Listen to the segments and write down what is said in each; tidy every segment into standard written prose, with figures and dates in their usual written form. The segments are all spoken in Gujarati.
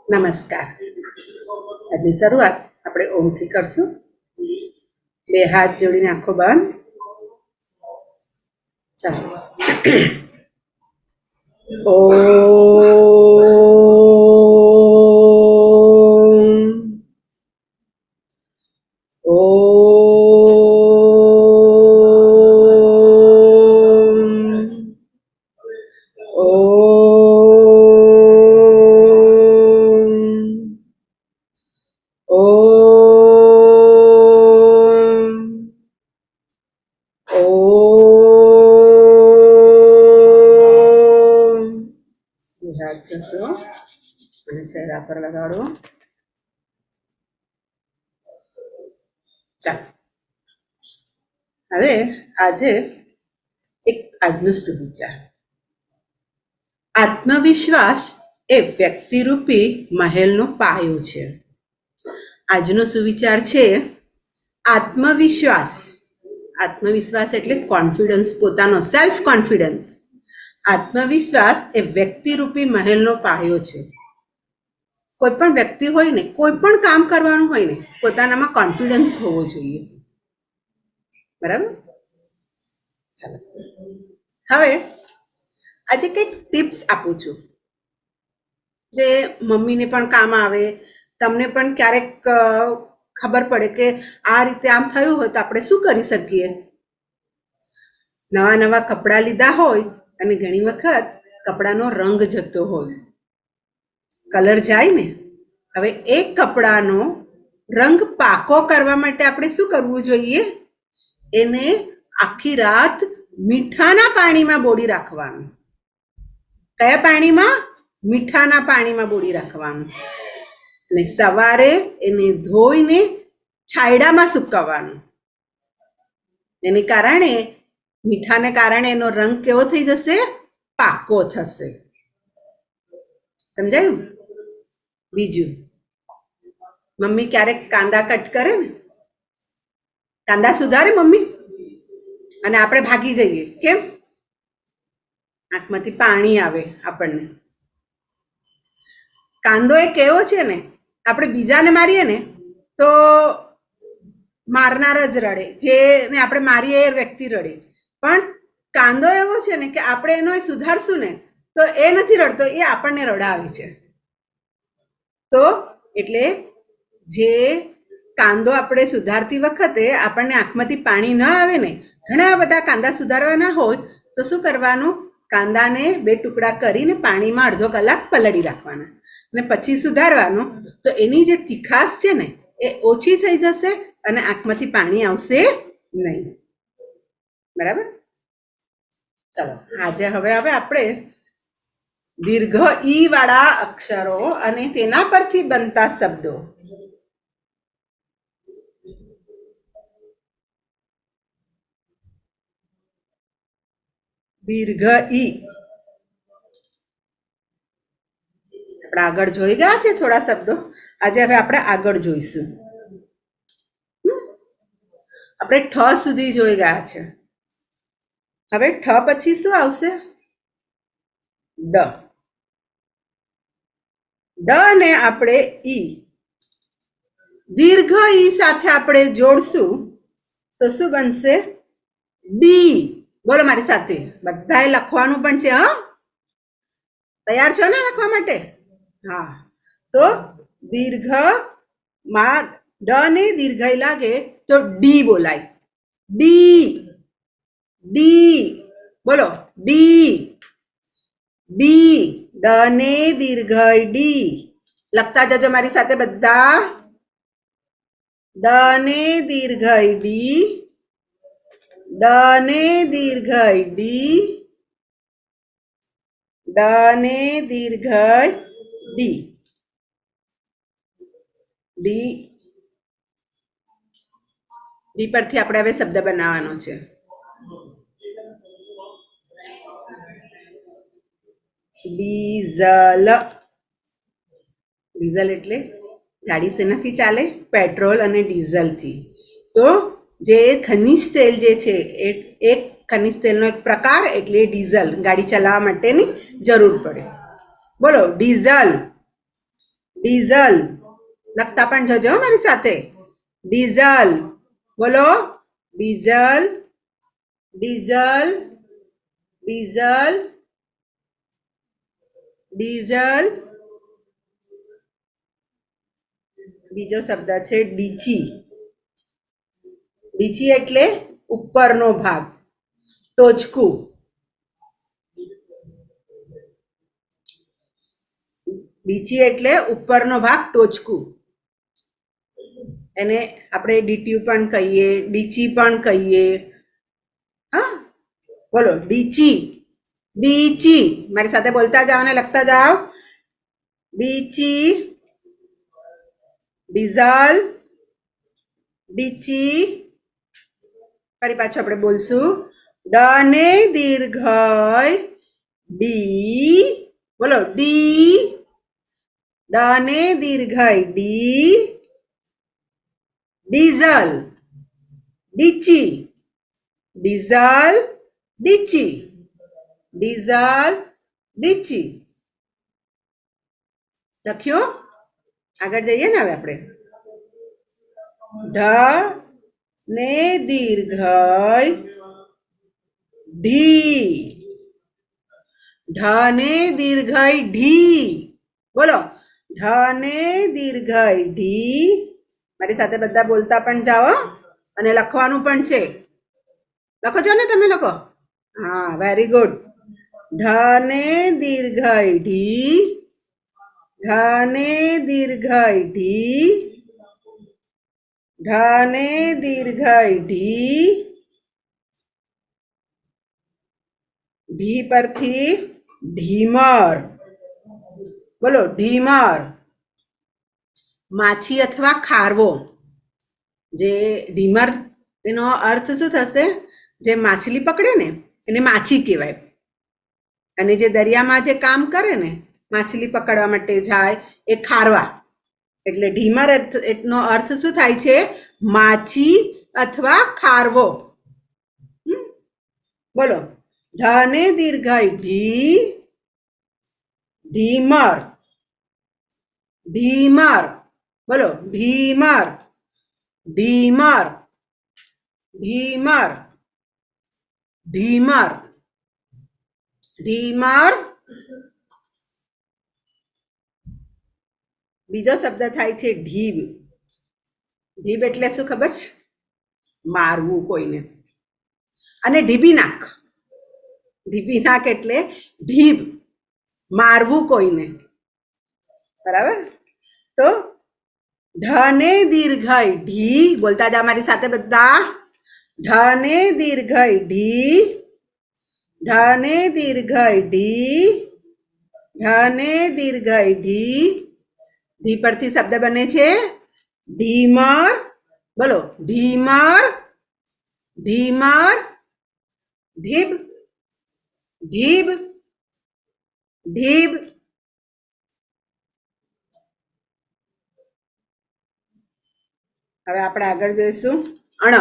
નમસ્કાર. આજની શરૂઆત આપણે ઓમથી કરશું. બે હાથ જોડીને આંખો બંધ. ચાલો. હાથ જશો અને ચહેરા પર લગાડો. ચાલો, હવે આજે આજનો સુવિચાર. આત્મવિશ્વાસ એ વ્યક્તિરૂપી મહેલનો પાયો છે. આજનો સુવિચાર છે આત્મવિશ્વાસ. આત્મવિશ્વાસ એટલે કોન્ફિડન્સ, પોતાનો સેલ્ફ કોન્ફિડન્સ. આત્મવિશ્વાસ એ વ્યક્તિરૂપી મહેલનો પાયો છે. કોઈ પણ વ્યક્તિ હોય ને, કોઈ પણ કામ કરવાનું હોય ને, પોતાનામાં કોન્ફિડન્સ હોવો જોઈએ. બરાબર? ચાલો, હવે આજે કંઈક ટિપ્સ આપું છું જે મમ્મીને પણ કામ આવે, તમને પણ ક્યારેક ખબર પડે કે આ રીતે આમ થયું હોય તો આપણે શું કરી શકીએ. નવા નવા કપડાં લીધા હોય અને ઘણી વખત કપડાનો રંગ જતો હોય, કલર જાય ને. હવે એ કપડાનો રંગ પાકો કરવા માટે આપણે શું કરવું જોઈએ? એને આખી રાત મીઠાના પાણીમાં બોળી રાખવાનું. કયા પાણીમાં? મીઠાના પાણીમાં બોળી રાખવાનું. અને સવારે એને ધોઈને છાયડામાં સુકવવાનું. એને કારણે, મીઠાને કારણે એનો રંગ કેવો થઈ જશે? પાકો થશે. સમજાયું? બીજું, મમ્મી ક્યારેક કાંદા કટ કરે ને, કાંદા સુધારે મમ્મી, અને આપણે ભાગી જઈએ. કેમ? આંખમાંથી પાણી આવે આપણને. કાંદો એ કેવો છે ને, આપણે બીજાને મારીએ ને તો મારનાર જ રડે, જેને આપણે મારીએ એ વ્યક્તિ રડે. પણ કાંદો એવો છે ને કે આપણે એનો સુધારશું ને તો એ નથી રડતો, એ આપણને રડાવે છે. તો એટલે જે કાંદો આપણે સુધારતી વખતે આપણને આંખમાંથી પાણી ન આવે ને, ઘણા બધા કાંદા સુધારવાના હોય તો શું કરવાનું? કાંદાને 2 ટુકડા કરીને પાણીમાં અડધો કલાક પલાળી રાખવાના અને પછી સુધારવાનું. તો એની જે તીખાશ છે ને એ ઓછી થઈ જશે અને આંખમાંથી પાણી આવશે નહીં. બરાબર? ચાલો, આજે હવે આપણે દીર્ઘ ઈ વાળા અક્ષરો અને તેના પરથી બનતા શબ્દો. દીર્ઘ ઈ આપણે આગળ જોઈ ગયા છે થોડા શબ્દો. આજે હવે આપણે આગળ જોઈશું. આપણે ઠ સુધી જોઈ ગયા છે. હવે ઠ પછી શું આવશે? ડ. ડ ને આપણે ઈ, દીર્ઘ ઈ સાથે આપણે જોડશું તો શું બનશે? ડી. બોલો મારી સાથે, બધાએ લખવાનું પણ છે. હા, તૈયાર છો ને લખવા માટે? હા. તો દીર્ઘ માં ડ ને દીર્ઘ લાગે તો ડી બોલાય. ડી. ડી બોલો. ડી. ડી. ડ ને દીર્ઘ ડી. લખતા જજો મારી સાથે બધા. ડ ને દીર્ઘ ડી. ડ ને દીર્ઘ ડી. ડ ને દીર્ઘ ડી. ડી. ડી પરથી આપણે હવે શબ્દ બનાવવાનો છે. ડીઝલ. ડીઝલ એટલે ગાડી શેનાથી ચાલે? પેટ્રોલ અને ડીઝલથી. તો જે ખનિજ તેલ જે છે એ એક ખનિજ તેલનો એક પ્રકાર, એટલે ડીઝલ. ગાડી ચલાવવા માટેની જરૂર પડે. બોલો ડીઝલ. ડીઝલ લખતા પણ જજો મારી સાથે ડીઝલ બોલો ડીઝલ ડીઝલ ડીઝલ ડીઝલ બીજો શબ્દ છે ડીચી ડીચી એટલે ઉપરનો ભાગ ટોચકું ડીચી એટલે ઉપરનો ભાગ ટોચકું એને આપણે ડીટ્યુ પણ કહીએ ડીચી પણ કહીએ હા બોલો ડીચી ડીચી મારી સાથે બોલતા જાઓ અને લખતા જાઓ ડીચી ડીઝલ ડીચી ફરી પાછું આપણે બોલશું ડ ને દીર્ઘય ડી બોલો ડી ડ ને દીર્ઘય ડી ડીઝલ ડીચી ડીઝલ ડીચી ડીઝલ ડીચી લખ્યું આગળ જઈએ ને હવે આપણે ઢ ને દીર્ઘય ઢી ઢ ને દીર્ઘય ઢી બોલો ઢ ને દીર્ઘય ઢી મારી સાથે બધા બોલતા પણ જાઓ અને લખવાનું પણ છે લખો છો ને તમે લખો હા વેરી ગુડ ઢ ને દીર્ઘય ઢી ઢ ને દીર્ઘય ઢી ઢ ને દીર્ઘય ઢી ઢી પરથી ઢીમર બોલો ઢીમર માછી અથવા ખારવો જે ઢીમર એનો અર્થ શું થશે જે માછલી પકડે ને એને માછી કહેવાય અને જે દરિયામાં જે કામ કરે ને માછલી પકડવા માટે જાય એ ખારવા એટલે ઢીમર એનો અર્થ શું થાય છે માછી અથવા ખારવો બોલો ઢ ને દીર્ઘય ઢી ઢીમર ઢીમર બોલો ઢીમર ઢીમર ઢીમર ઢીમર ઢીમર બીજો શબ્દ થાય છે ઢીબ ઢીબ એટલે શું ખબર છે મારવું કોઈને અને ઢીબી નાખ એટલે ઢીબ મારવું કોઈને બરાબર તો ઢ ને દીર્ઘય ઢી બોલતા જા મારી સાથે બધા ઢ ને દીર્ઘય ઢી ઢ ને દીર્ઘય ઢી ઢ ને દીર્ઘય ઢી ઢી પરથી શબ્દ બને છે ઢીમર બોલો ઢીમર ઢીમર ઢીબ ઢીબ ઢીબ હવે આપણે આગળ જોઈશું અણ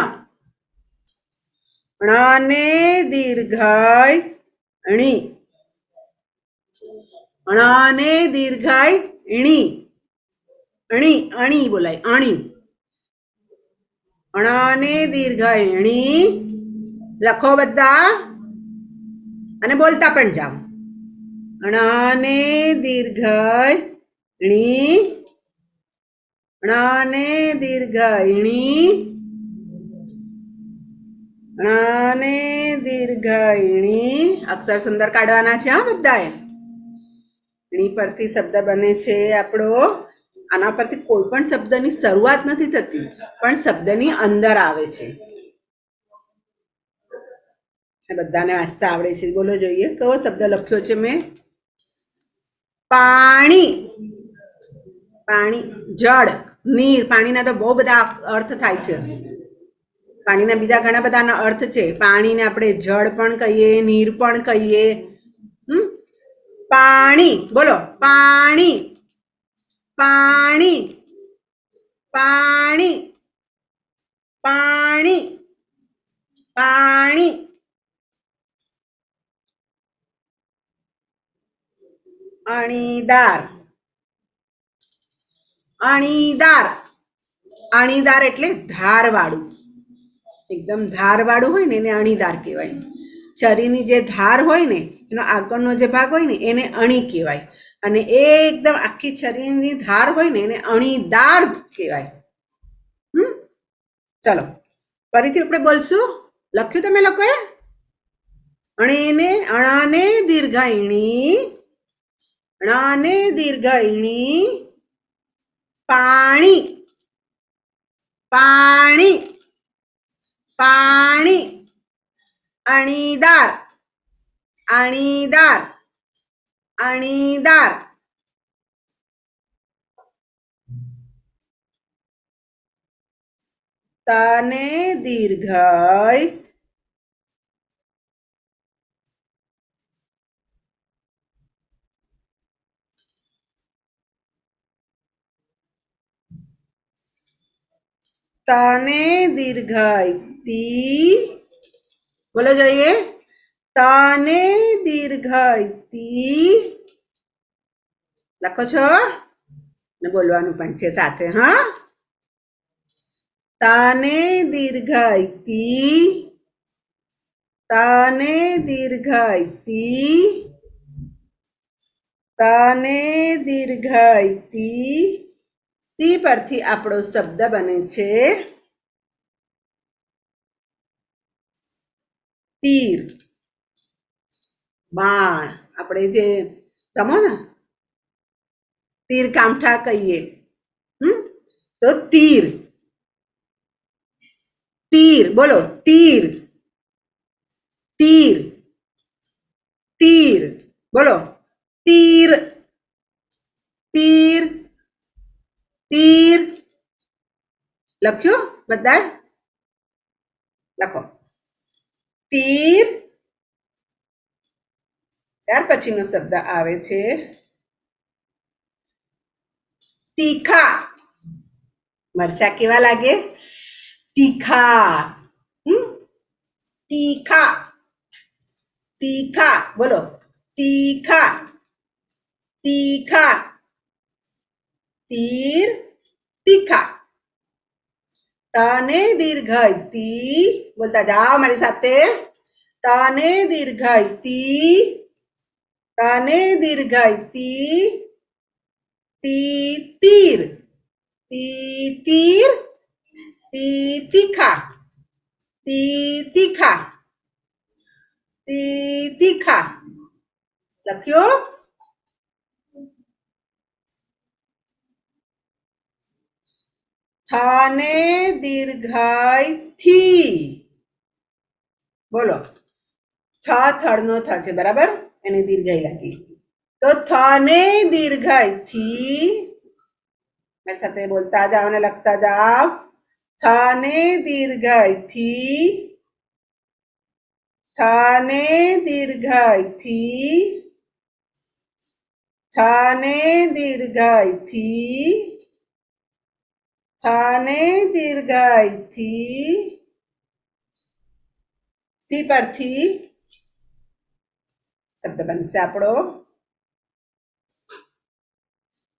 અણ ને દીર્ઘય અણી અણ ને દીર્ઘય ઈણી અણી અણી બોલાય અણી અણ ને દીર્ઘય અણી લખો બધા અને બોલતા પણ જાઓ અણ ને દીર્ઘય ણી અણ ને દીર્ઘય ણી અણ ને દીર્ઘય ણી અક્ષર સુંદર કાઢવાના છે હા બધાએ ણી પરથી શબ્દ બને છે આપણો આના પરથી કોઈ પણ શબ્દની શરૂઆત નથી થતી પણ શબ્દની અંદર આવે છે બધાને વાંચતા આવડે છે બોલો જોઈએ કયો શબ્દ લખ્યો છે મેં પાણી પાણી જળ નીર પાણીના તો બહુ બધા અર્થ થાય છે પાણીના બીજા ઘણા બધાના અર્થ છે પાણીને આપણે જળ પણ કહીએ નીર પણ કહીએ પાણી બોલો પાણી પાણી પાણી પાણી પાણી અણીદાર અણીદાર. અણીદાર એટલે ધારવાળું, એકદમ ધારવાળું હોય ને એને અણીદાર કહેવાય. છરીની જે ધાર હોય ને એનો આગળનો જે ભાગ હોય ને એને અણી કહેવાય, અને એકદમ આખી છરીની ધાર હોય ને એને અણીદાર કહેવાય. ચલો ફરીથી આપણે બોલશું. લખ્યું તમે લોકોએ? અણેને અણાને દીર્ઘાઈણી, અણાને દીર્ઘાઈણી, પાણી, પાણી, પાણી, અણીદાર, અણીદાર, અણીદાર. તને દીર્ઘાય, તને દીર્ઘાય તી, બોલો જોઈએ. તને દીર્ઘાય તી. લખો છો ને બોલવાનું પણ છે સાથે. હા, તને દીર્ઘાય તી, તને દીર્ઘાય તી, તને દીર્ઘાય તી. તી પરથી આપણો શબ્દ બને છે તીર, બાણ. આપણે જે રમો ને તીર કામઠા કહીએ, તો તીર, તીર. બોલો તીર, તીર, તીર. બોલો તીર, તીર, તીર. લખ્યું બધા? લખો તીર. ત્યાર પછીનો શબ્દ આવે છે તીખા. મરચા કેવા લાગે? તીખા. તીખા, તીખા. બોલો તીખા, તીખા. તીર, તીખા. તને દીર્ઘાય તી, બોલતા જાઓ મારી સાથે. તને દીર્ઘાય તી, તને દીર્ઘાય તી, તી તીર, તી તીર, તી તીખા, તી તીખા, તી તીખા. લખ્યો? થને દીર્ઘાય થી. બોલો થ થડનો થ છે, બરાબર? એને દીર્ઘાય લાગી, તો થને દીર્ઘાય થી. મારી સાથે બોલતા જાઓ અને લખતા જાઓ. થને દીર્ઘાય થી, થને દીર્ઘાય થી, થને દીર્ઘાય થી, થને દીર્ઘાય થી. થી પરથી શબ્દ બનશે આપણો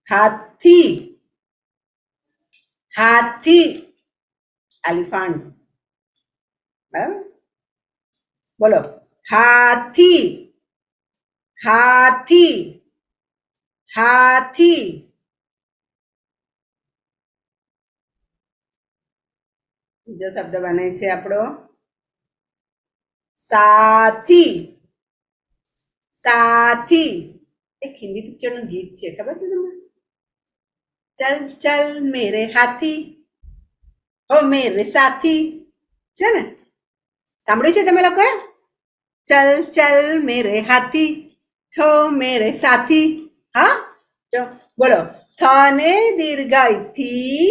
હાથી, હાથી, એલિફન્ટ. બરાબર? બોલો હાથી, હાથી, હાથી. બીજો શબ્દ બને છે આપણો સાથી, સાથી. એક હિન્દી પિક્ચરનું ગીત છે, ખબર છે તમને? ચલ ચલ મેરે હાથી, હો મેરે સાથી. છે ને? સાંભળ્યું છે તમે લોકોએ? ચલ ચલ મેરે હાથી, હો મેરે સાથી. હા, તો બોલો થને દીર્ઘાય થી,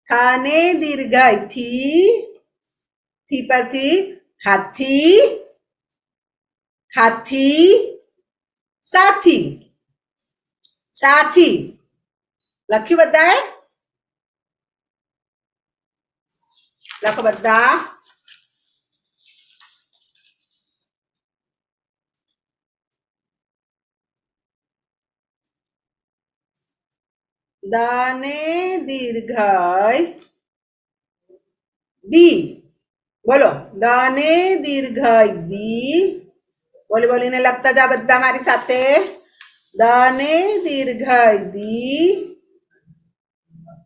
થને દીર્ઘાય થી. થી પરથી હાથી, હાથી, સાથી, સાથી. લખ્યું બધાએ? લખો બધા. દાને દીર્ઘાય દી. બોલો, દાને દીર્ઘાય દી. બોલી બોલીને લખતા જા બધા મારી સાથે. દાને દીર્ઘાય દી.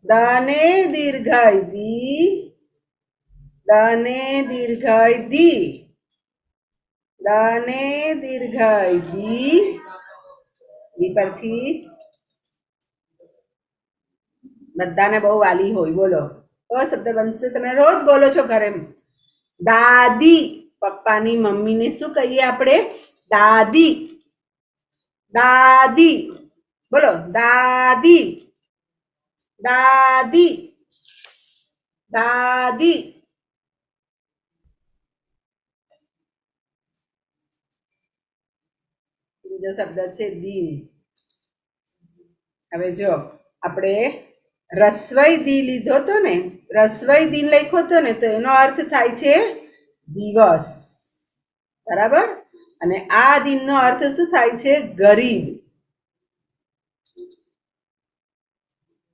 દાને દીર્ઘાય દી. દાને દીર્ઘાય દી. દાને દીર્ઘાય દી. દી પરથી બધાને બહુ વાલી હોય. બોલો, કયો શબ્દ બનશે? તમે રોજ બોલો છો ઘરે. દાદી. પપ્પાની મમ્મીને શું કહીએ આપણે? દાદી. દાદી. બોલો, દાદી. દાદી. દાદી. બીજો શબ્દ છે દિન. હવે જો આપણે રસવઈ દી લીધો તો ને, રસવઈ દિન લખ્યો તો ને, તો એનો અર્થ થાય છે દિવસ. બરાબર? અને આ દિનનો અર્થ શું થાય છે? ગરીબ,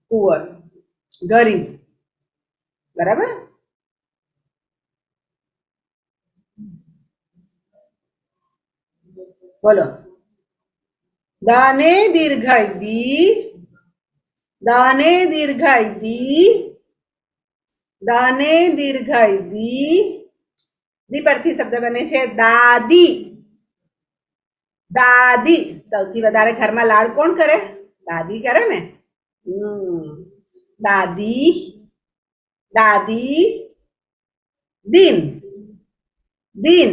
પુઅર, ગરીબ. બરાબર? બોલો, દાને દીર્ઘાય દી. દાને દીર્ઘાય દી. દાને દીર્ઘાય દી. દી પરથી શબ્દ બને છે દાદી. દાદી. સૌથી વધારે ઘરમાં લાડ કોણ કરે? દાદી કરે ને. દાદી. દાદી. દિન. દિન.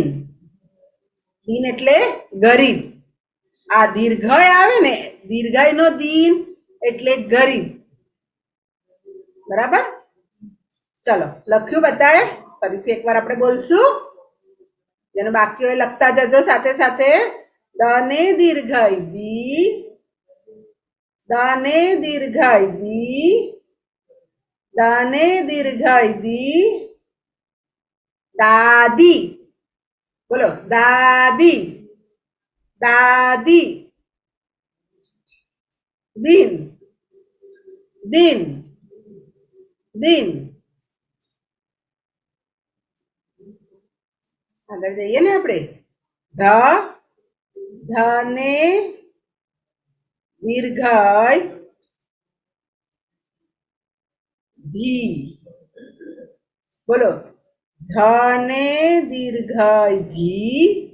દિન એટલે ગરીબ. આ દીર્ઘય આવે ને, દીર્ઘાય નો દિન એટલે ગરીબ. બરાબર? ચલો, લખ્યું બધાએ? ફરીથી એકવાર આપણે બોલશું. જેને બાકી હોય લખતા જજો સાથે સાથે. દાને દીર્ઘાય દી. દાને દીર્ઘાય દી. દાને દીર્ઘાય દી. દાદી. બોલો, દાદી. દાદી. દિન. દિન. દિન. આગળ જઈએ ને આપણે. ધને દીર્ઘાય ધી. બોલો, ધને દીર્ઘાય ધી.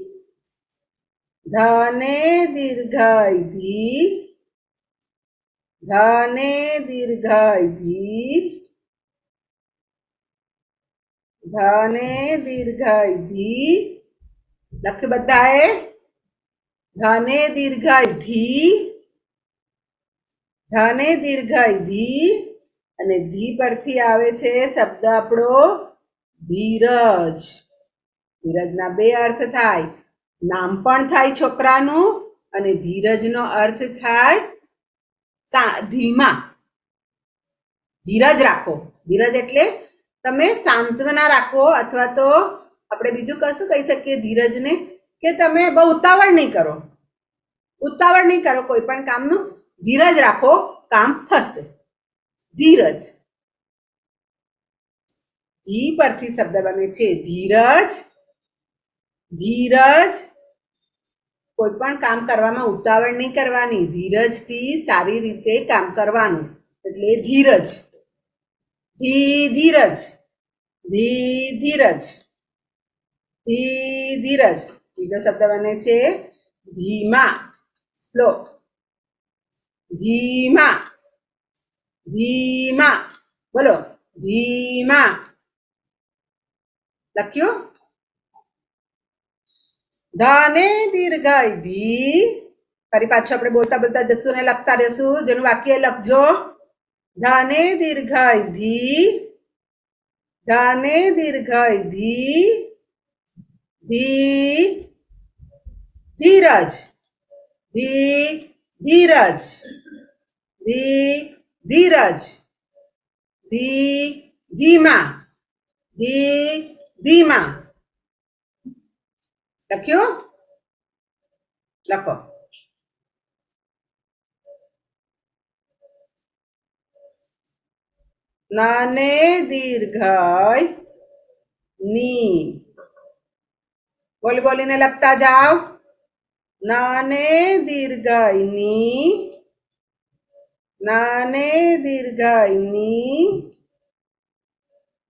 ધને દીર્ઘાય ધી. ધને દીર્ઘાય ધી. ધને દીર્ઘાય ધી. લખ્યું બધાએ? ધને દીર્ઘાય ધી. ધને દીર્ઘાય ધી. અને ધી પરથી આવે છે શબ્દ આપણો ધીરજ. ધીરજના બે અર્થ થાય. નામ પણ થાય છોકરાનું, અને ધીરજનો અર્થ થાય ધીમા. ધીરજ રાખો. ધીરજ એટલે તમે સાંત્વના રાખો, અથવા તો આપણે બીજું કશું કહી શકીએ ધીરજને, કે તમે બહુ ઉતાવળ નહીં કરો. ઉતાવળ નહીં કરો કોઈ પણ કામનું. ધીરજ રાખો, કામ થશે. ધીરજ. ધી પરથી શબ્દ બને છે ધીરજ. ધીરજ. કોઈ પણ કામ કરવામાં ઉતાવળ નહીં કરવાની. ધીરજથી સારી રીતે કામ કરવાનું, એટલે ધીરજ. ધીરજ. ધીરજ. ધીરજ. બીજો શબ્દ બને છે ધીમા. સ્લો. ધીમા. ધીમા. બોલો, ધીમા. લખ્યું? ધને દીર્ઘાય ધી. ફરી પાછું આપણે બોલતા બોલતા જશું ને લખતા રહેશું. જેનું વાક્ય લખજો. ધને દીર્ઘાય ધી. ધને દીર્ઘાય ધી. ધી. ધીરજ. ધીરજ. ધીરજ. ધીમા. ધીમા. લખ્યું? લખો. નાને દીર્ઘાય ની. બોલી બોલીને લખતા જાઓ. નાને દીર્ઘાય ની. નાને દીર્ઘાય ની.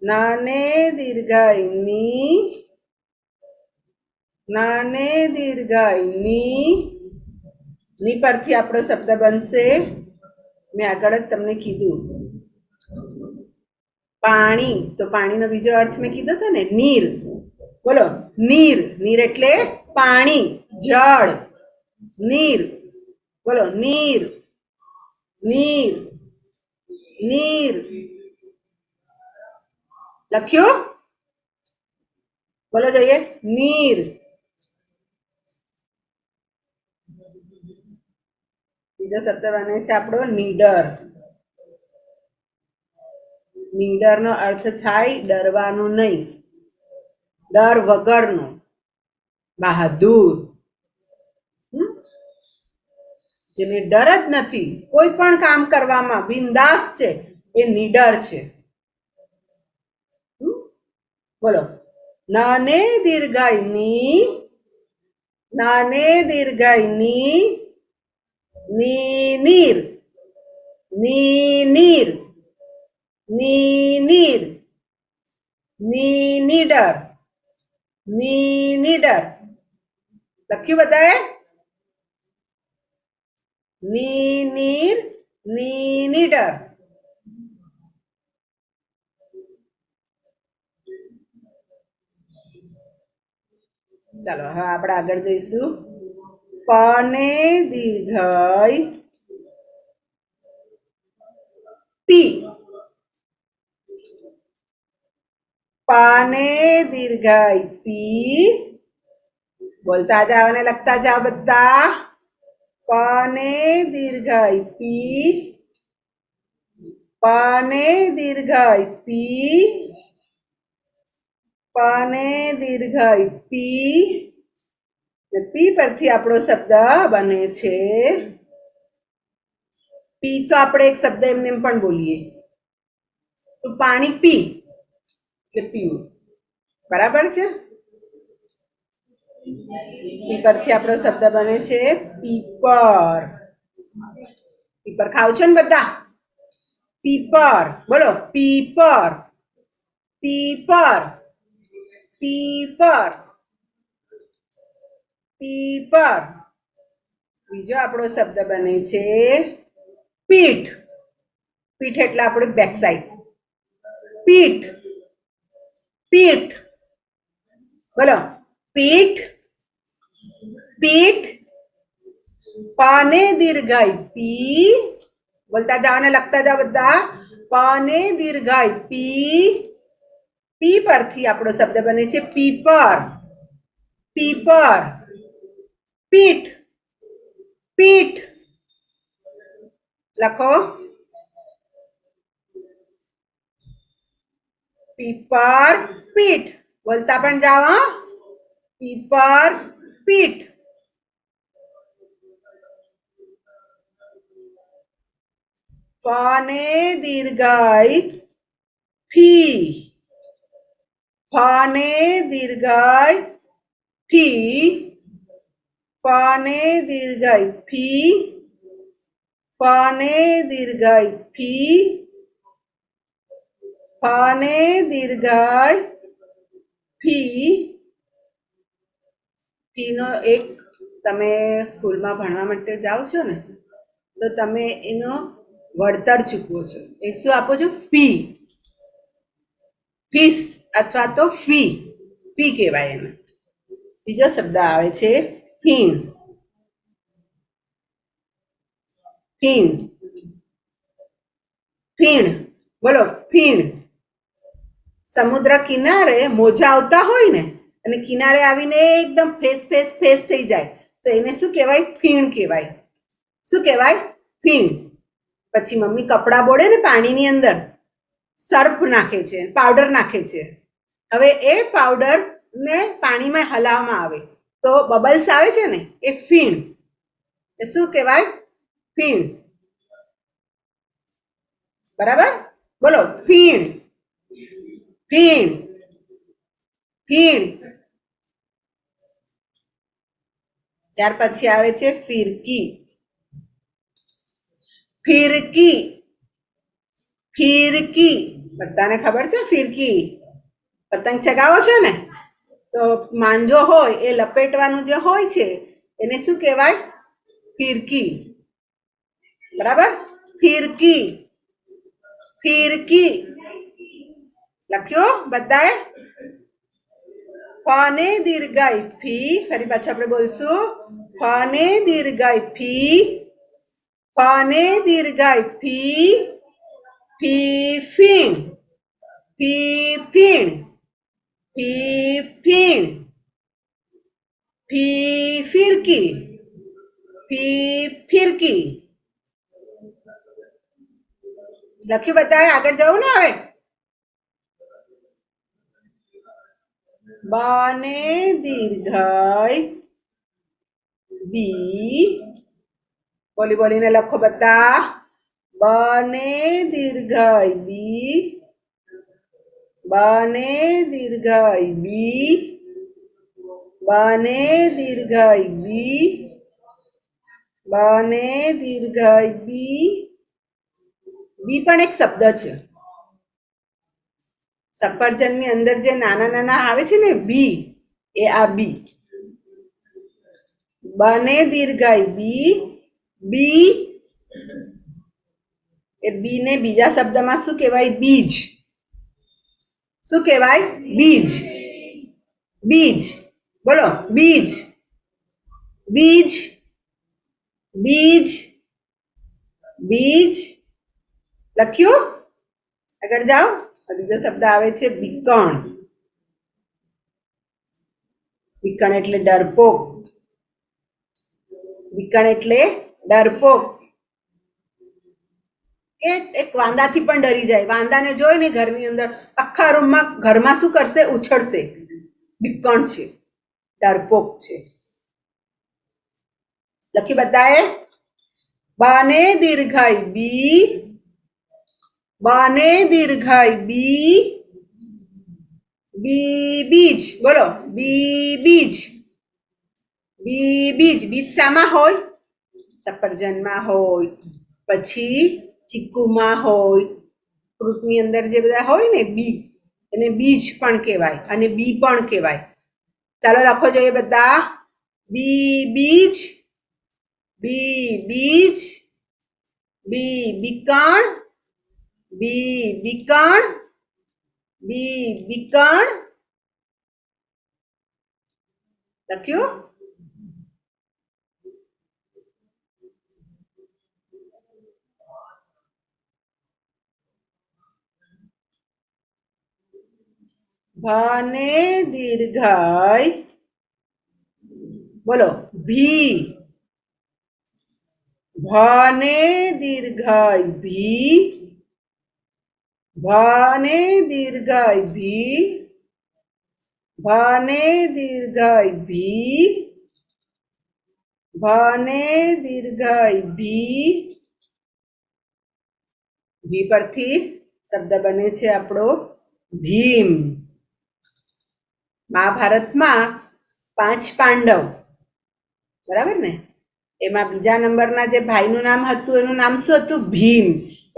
નાને દીર્ઘાય ની. નાને દીર્ઘાય ની. ની પરથી આપણો શબ્દ બનશે, મેં આગળ જ તમને કીધું, પાણી. તો પાણીનો બીજો અર્થ મેં કીધો હતો ને, નીર. બોલો, નીર. નીર એટલે પાણી, જળ. નીર. બોલો, નીર. નીર. નીર. લખ્યું? બોલો જોઈએ, નીર. બીજો શબ્દ બને છે આપણો નીડર. નીડરનો અર્થ થાય ડરવાનું નહીં, ડર વગરનું, બહાદુર. જેને ડર જ નથી, કોઈ પણ કામ કરવામાં બિંદાસ છે, એ નીડર છે. બોલો, નાને દીર્ઘાય ની. નાને દીર્ઘાય ની. ની નીર. ની નીર. ની નીર. ની નીડર. ની નીડર. લખ્યું બધાએ? ની નીર. ની નીડર. ચાલો હવે આપણે આગળ જઈશું. પાને દીર્ઘાય પી. પાને દીર્ઘાય પી. બોલતા જાઓ અને લખતા જાઓ બધા. પાને દીર્ઘાય પી. પાને દીર્ઘાય પી. પાને દીર્ઘાય પી. પી પરથી આપણો શબ્દ બને છે પી. તો આપણે એક શબ્દ એમને પણ બોલીએ, તો પાણી પી એટલે પીવું. બરાબર છે? પી પરથી આપણો શબ્દ બને છે પીપર. પીપર ખાવ છો ને બધા? પીપર. બોલો, પીપર. પીપર. પીપર. પીપર. બીજો આપણો શબ્દ બને છે પીઠ. પીઠ એટલે આપણું બેક સાઈડ. પીઠ. પીઠ. બોલો, પીઠ. પીઠ. પાને દીર્ઘાય પી. બોલતા જાઓ ને લખતા જાઓ બધા. પાને દીર્ઘાય પી. પી પરથી આપણો શબ્દ બને છે પીપર. પીપર. પીઠ. પીઠ. લખો, પીપર પીઠ. બોલતા પણ જાઓ. પીપર પીઠ. પાને દીર્ઘાય ફી. પાને દીર્ઘાય ફી. પાને દીર્ઘાય ફી. પાને દીર્ઘાય ફી. પાને દીર્ઘાય ફી. ફીનો એક તમે સ્કૂલમાં ભણવા માટે જાઓ છો ને, તો તમે એનો વળતર ચૂકવો છો. એ શું આપો છો? ફી. ફીસ અથવા તો ફી. ફી કહેવાય એને. બીજો શબ્દ આવે છે ફીણ. ફીણ. ફીણ. બોલો, ફીણ. સમુદ્ર કિનારે મોજા આવતા હોય ને, અને કિનારે આવીને એકદમ ફેસ ફેસ ફેસ થઈ જાય, તો એને શું કહેવાય? ફીણ કહેવાય. શું કહેવાય? ફીણ. પછી મમ્મી કપડાં બોળે ને પાણીની અંદર, સર્ફ નાખે છે, પાવડર નાખે છે. હવે એ પાવડર ને પાણીમાં હલાવવામાં આવે તો બબલ્સ આવે છે ને, એ ફીણ. એ શું કહેવાય? ફીણ. બરાબર? બોલો ફીણ ફીણ ફીણ. ત્યાર પછી આવે છે ફિરકી ફિરકી ફિરકી. બધાને ખબર છે ફિરકી? પતંગ ચગાવો છો ને તો માંજો હોય એ લપેટવાનું જે હોય છે એને શું કહેવાય? ફિરકી. બરાબર? ફિરકી ફિરકી લખ્યો બધાએ? ફને દીર્ઘાઈ ફી. ફરી પાછું આપણે બોલશું ફને દીર્ઘાઈ ફી ફને દીર્ઘાઈ ફી ફી ફીણ ફી ફીણ ફી ફીણ ફી ફિરકી ફી ફિરકી. લખ્યું બધાએ? આગળ જવું ને હવે. બને દીર્ઘાઈ બી. બોલી બોલીને લખો બધા. બને દીર્ઘાઈ બી બને દીર્ઘાઈ બી બને દીર્ઘાઈ બી બને દીર્ઘાઈ બી. બી પણ એક શબ્દ છે. સફરજનની અંદર જે નાના નાના આવે છે ને બી, એ આ બી. બને દીર્ઘાઈ બી બી. એ બી ને બીજા શબ્દમાં શું કહેવાય? બીજ. શું કહેવાય? બીજ બીજ. બોલો બીજ બીજ બીજ બીજ. લખ્યું? આગળ જાઓ. બીજો શબ્દ આવે છે બીકણ. બીકણ એટલે ડરપોક. બીકણ એટલે ડરપોક. એક વાંદાથી પણ ડરી જાય. વાંદાને જોઈને ઘરની અંદર આખા રૂમમાં ઘરમાં શું કરશે? ઉછળશે. બીકણ છે, ડરપોક છે. લખ્યું બધાએ? બને દીર્ઘાઈ બી બને દીર્ઘાઈ બી બી બીજ. બોલો બી બીજ બી બીજ. બીજ શામાં હોય? સફરજનમાં હોય, પછી ચીકુમાં હોય, ફ્રૂટની અંદર જે બધા હોય ને બી, એને બીજ પણ કહેવાય અને બી પણ કહેવાય. ચાલો લખો જોઈએ બધા. બી બીજ બી બીજ બી બીકણ બી બીકણ બી બીકણ. લખ્યું? ભને દીર્ઘાઈ. બોલો ભી. ભને દીર્ઘાઈ ભી ભને દીર્ઘાઈ ભી ભને દીર્ઘાઈ ભી ભને દીર્ઘાઈ ભી. ભી પરથી શબ્દ બને છે આપણો ભીમ. મહાભારતમાં 5 પાંડવ, બરાબર ને? એમાં બીજા નંબરના જે ભાઈનું નામ હતું એનું નામ શું હતું? ભીમ.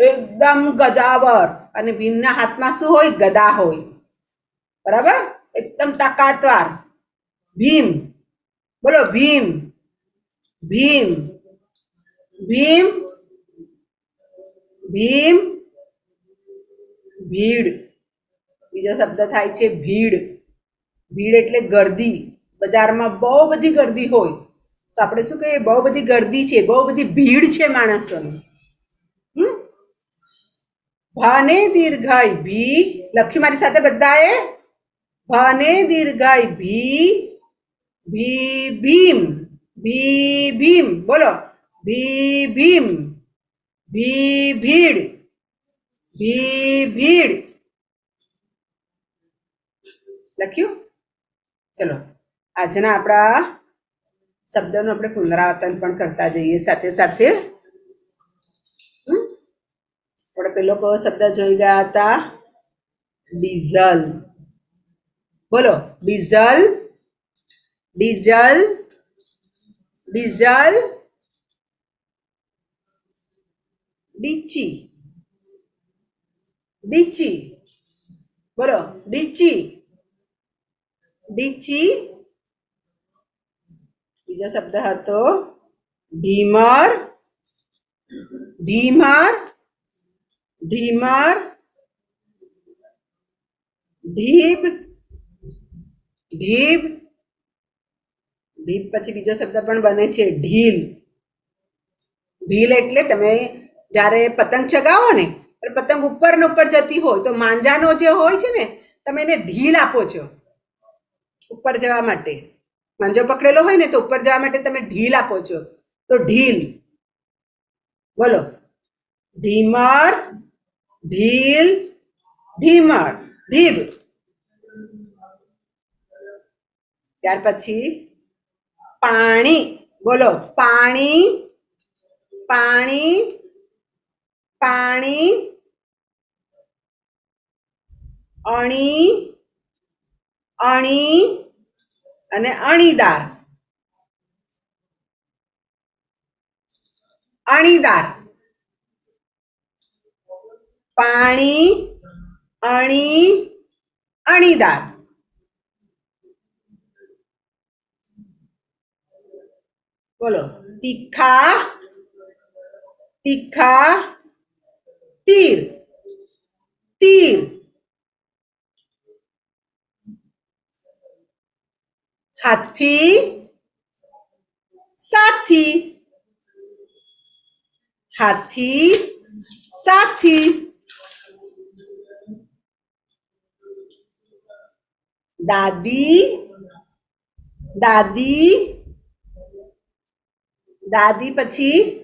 એકદમ ગદાવર. અને ભીમના હાથમાં શું હોય? ગદા હોય. બરાબર? એકદમ તાકાતવાર. ભીમ. બોલો ભીમ ભીમ ભીમ ભીમ. ભીડ. બીજો શબ્દ થાય છે ભીડ. ભીડ એટલે ગર્દી. બજારમાં બહુ બધી ગર્દી હોય તો આપણે શું કહીએ? બહુ બધી ગર્દી છે, બહુ બધી ભીડ છે માણસોની. ભને દીર્ઘાઈ ભી. લખ્યું મારી સાથે બધાએ? ભને દીર્ઘાઈ ભી ભી ભીમ ભી ભીમ. બોલો ભી ભીમ ભી ભીડ ભી ભીડ. લખ્યું? ચલો આજના આપણા શબ્દોનું આપણે પુનરાવર્તન પણ કરતા જઈએ સાથે સાથે. આપણે પેલો કયો શબ્દ જોઈ ગયા હતા? ડીઝલ. બોલો, ડીઝલ, ડીઝલ, ડીઝલ. ડીચી, ડીચી. બોલો, ડીચી, ડીચી. બીજો શબ્દ હતો ઢીમર, ઢીમર, ઢીમર. ઢીબ, ઢીબ. ઢીબ પછી બીજો શબ્દ પણ બને છે ઢીલ. ઢીલ એટલે તમે જ્યારે પતંગ ચગાવો ને ત્યારે પતંગ ઉપર ને ઉપર જતી હોય તો માંજાનો જે હોય છે ને તમે એને ઢીલ આપો છો ઉપર જવા માટે. માંજો પકડેલો હોય ને તો ઉપર જવા માટે તમે ઢીલ આપો છો, તો ઢીલ. બોલો, ઢીમર, ઢીલ, ઢીમર, ઢીબ. ત્યાર પછી પાણી. બોલો, પાણી, પાણી, પાણી. અણી, અણી અને અણીદાર. અણીદાર. પાણી, અણી, અણીદાર. બોલો, તીખા, તીખા, તીર, તીર. હાથી, સાથી, હાથી, સાથી. દાદી, દાદી, દાદી. પછી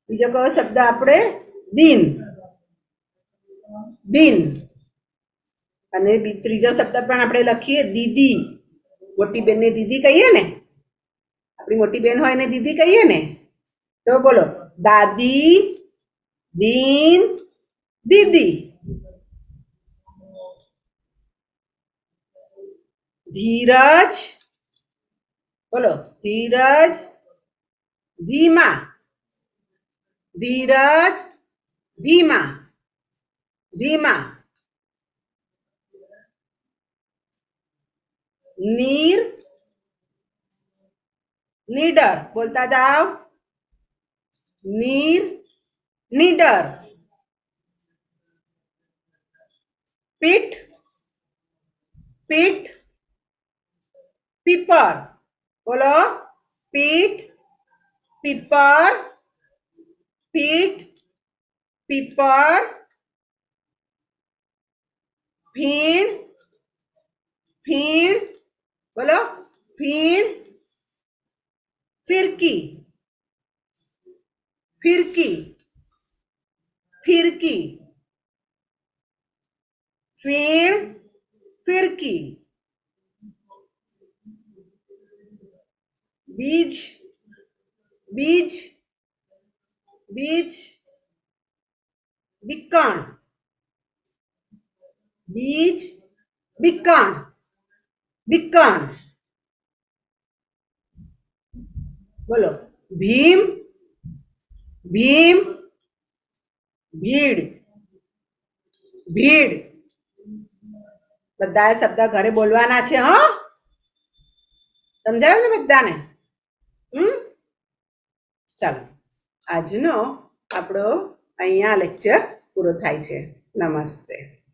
બીજો કયો શબ્દ આપણે? દિન, દિન. અને ત્રીજો શબ્દ પણ આપણે લખીએ દીદી. મોટી બેનને દીદી કહીએ ને, આપણી મોટી બેન હોય ને દીદી કહીએ ને. તો બોલો, દાદી, દીન, દીદી. ધીરજ. બોલો, ધીરજ, ધીમા, ધીરજ, ધીમા, ધીમા. નીર, નીડર. બોલતા જાઓ, નીર, નીડર. પીઠ, પીઠ, પીપર. બોલો, પીઠ, પીપર, પીઠ, પીપર. ફીણ, ફીણ. બોલો, ફીણ. ફિરકી, ફિરકી, ફિરકી. ફીણ, ફિરકી. બીજ, બીજ, બીજ. બીકણ, બીજ, બીકણ, બીકણ. બોલો, ભીમ, ભીમ, ભીડ, ભીડ. બધા શબ્દ ઘરે બોલવાના છે. હા, સમજાયું ને બધાને? ચાલો, આજનો આપણો અહીંયા લેક્ચર પૂરો થાય છે. નમસ્તે.